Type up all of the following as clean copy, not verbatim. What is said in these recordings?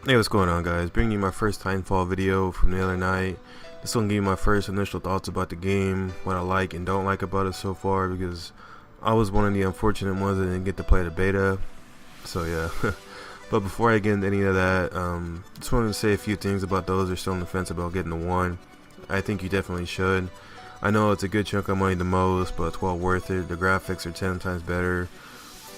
Hey, what's going on, guys? Bringing you my first Titanfall video from the other night. This will give you my first initial thoughts about the game, what I like and don't like about it so far, because I was one of the unfortunate ones that didn't get to play the beta. So yeah. But before I get into any of that, just wanted to say a few things about those who are still on the fence about getting the one. I think you definitely should. I know it's a good chunk of money the most, but it's well worth it. The graphics are 10 times better,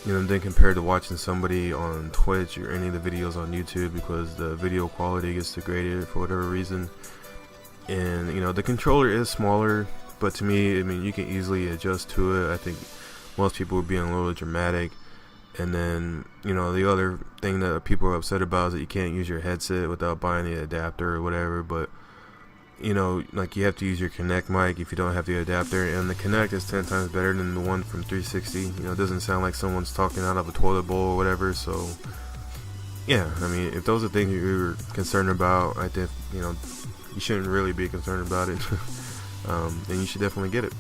than compared to watching somebody on Twitch or any of the videos on YouTube, because the video quality gets degraded for whatever reason. And the controller is smaller, but to me, you can easily adjust to it. I think most people would be a little dramatic. And then the other thing that people are upset about is that you can't use your headset without buying the adapter or whatever. But like, you have to use your Kinect mic if you don't have the adapter, and the Kinect is 10 times better than the one from 360. It doesn't sound like someone's talking out of a toilet bowl or whatever. So yeah, if those are things you're concerned about, I think you shouldn't really be concerned about it. And you should definitely get it.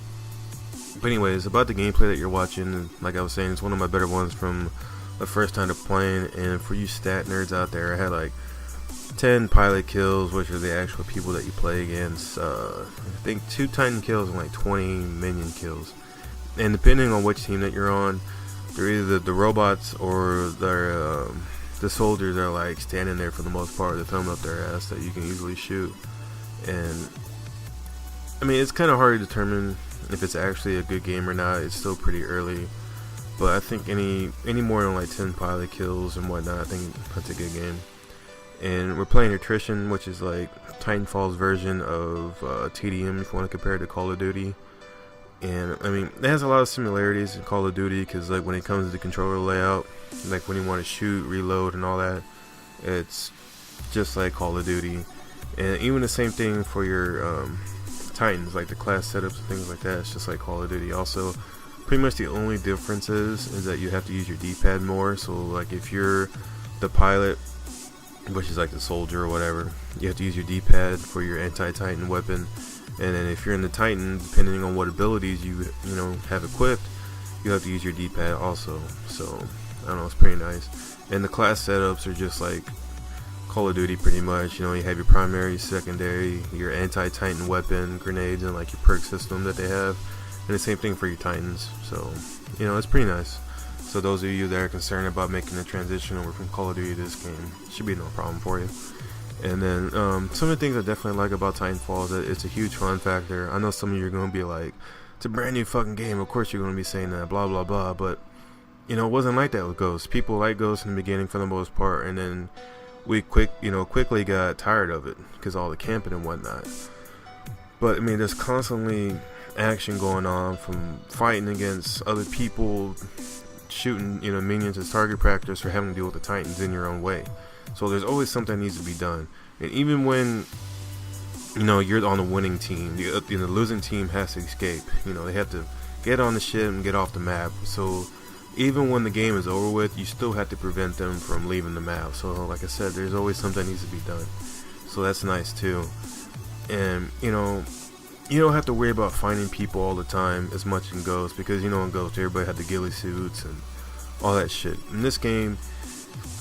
But anyways, about the gameplay that you're watching, like I was saying, it's one of my better ones from the first time to playing. And for you stat nerds out there, I had like 10 pilot kills, which are the actual people that you play against. I think 2 Titan kills and like 20 minion kills. And depending on which team that you're on, they're either the robots or they're the soldiers are like standing there for the most part, the thumb up their ass that you can easily shoot. And it's kind of hard to determine if it's actually a good game or not. It's still pretty early, but I think any more than like 10 pilot kills and whatnot, I think that's a good game. And we're playing Attrition, which is like Titanfall's version of TDM, if you want to compare it to Call of Duty. And it has a lot of similarities in Call of Duty, because like when it comes to the controller layout, like when you want to shoot, reload, and all that, it's just like Call of Duty. And even the same thing for your Titans, like the class setups and things like that, it's just like Call of Duty. Also, pretty much the only difference is that you have to use your D-pad more. So like if you're the pilot, which is like the soldier or whatever, you have to use your D-pad for your anti-Titan weapon. And then if you're in the Titan, depending on what abilities you have equipped, you have to use your D-pad also. So I don't know, it's pretty nice. And the class setups are just like Call of Duty pretty much. You have your primary, secondary, your anti-Titan weapon, grenades, and like your perk system that they have. And the same thing for your Titans. So it's pretty nice. So those of you that are concerned about making the transition over from Call of Duty to this game, should be no problem for you. And then some of the things I definitely like about Titanfall is that it's a huge fun factor. I know some of you are going to be like, it's a brand new fucking game, of course you're going to be saying that, blah blah blah. But it wasn't like that with Ghost. People like Ghost in the beginning for the most part, and then we quickly got tired of it because all the camping and whatnot. But there's constantly action going on, from fighting against other people, shooting minions as target practice, or having to deal with the Titans in your own way. So there's always something that needs to be done. And even when you're on the winning team, the losing team has to escape. They have to get on the ship and get off the map. So even when the game is over with, you still have to prevent them from leaving the map. So like I said, there's always something that needs to be done. So that's nice too. And you don't have to worry about finding people all the time as much in Ghost, because in Ghost everybody had the ghillie suits and all that shit. In this game,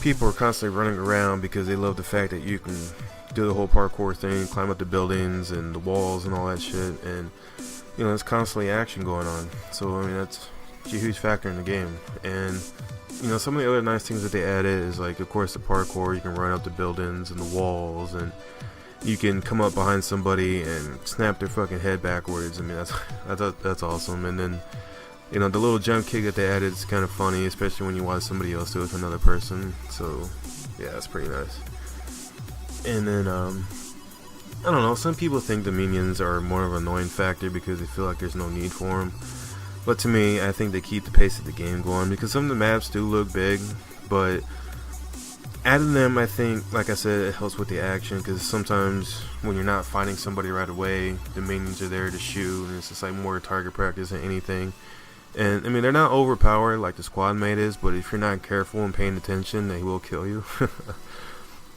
people are constantly running around because they love the fact that you can do the whole parkour thing, climb up the buildings and the walls and all that shit. And there's constantly action going on. So that's a huge factor in the game. And some of the other nice things that they added is, like, of course, the parkour. You can run up the buildings and the walls, and you can come up behind somebody and snap their fucking head backwards. That's awesome. And then the little jump kick that they added is kind of funny, especially when you watch somebody else do it with another person. So yeah, that's pretty nice. And then I don't know, some people think the minions are more of an annoying factor because they feel like there's no need for them. But to me, I think they keep the pace of the game going, because some of the maps do look big, but adding them, I think, like I said, it helps with the action, because sometimes when you're not fighting somebody right away, the minions are there to shoot, and it's just like more target practice than anything. And they're not overpowered like the squad mate is, but if you're not careful and paying attention, they will kill you.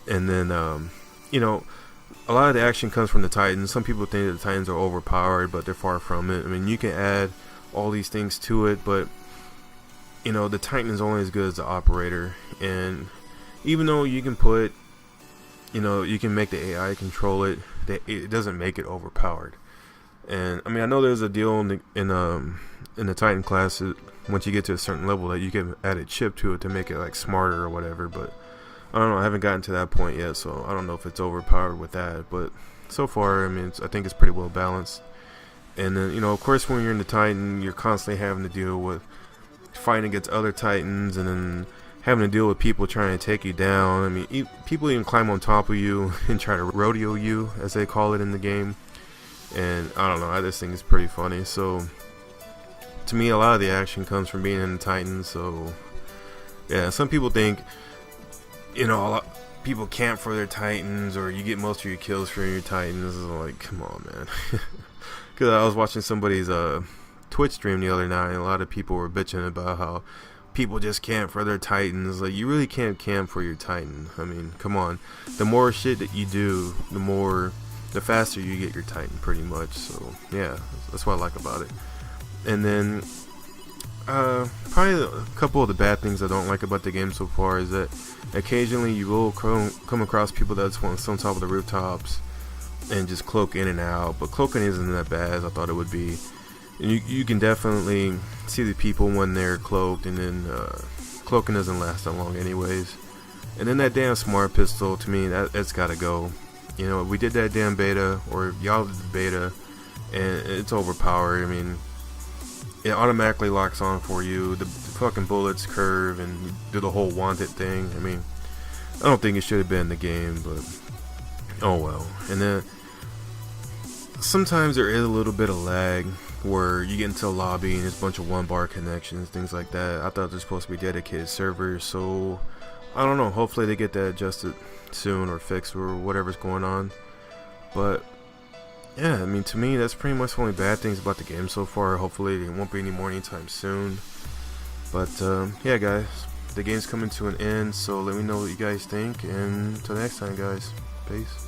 And then a lot of the action comes from the Titans. Some people think that the Titans are overpowered, but they're far from it. You can add all these things to it, but the Titan is only as good as the operator. And even though you can put you know, you can make the AI control it. It doesn't make it overpowered. And I mean, I know there's a deal in the Titan class, once you get to a certain level, that you can add a chip to it to make it like smarter or whatever. But I don't know. I haven't gotten to that point yet, so I don't know if it's overpowered with that. But so far, I mean, I think it's pretty well balanced. And then, you know, of course, when you're in the Titan, you're constantly having to deal with fighting against other Titans, and then having to deal with people trying to take you down. I mean, people even climb on top of you and try to rodeo you, as they call it in the game. And I don't know, I just think it's pretty funny. So to me, a lot of the action comes from being in the Titans. So yeah, some people think, you know, people camp for their Titans, or you get most of your kills for your Titans. Like, come on, man. Because I was watching somebody's Twitch stream the other night, and a lot of people were bitching about how people just camp for their Titans. Like, you really can't camp for your Titan. I mean, come on. The more shit that you do, the faster you get your Titan, pretty much. So yeah, that's what I like about it. And then probably a couple of the bad things I don't like about the game so far is that occasionally you will come across people that just want to sit on top of the rooftops and just cloak in and out. But cloaking isn't that bad as I thought it would be. And you can definitely see the people when they're cloaked, and then cloaking doesn't last that long anyways. And then that damn smart pistol, to me, that's gotta go. You know, we did that damn beta, or y'all did the beta, and it's overpowered. I mean, it automatically locks on for you. The fucking bullets curve and do the whole wanted thing. I mean, I don't think it should have been in the game, but oh well. And then sometimes there is a little bit of lag where you get into a lobby and there's a bunch of one-bar connections, things like that. I thought they're supposed to be dedicated servers, so I don't know. Hopefully they get that adjusted soon, or fixed, or whatever's going on. But yeah, I mean, to me, that's pretty much the only bad things about the game so far. Hopefully there won't be any more anytime soon. But yeah, guys, the game's coming to an end, so let me know what you guys think, and until next time, guys, peace.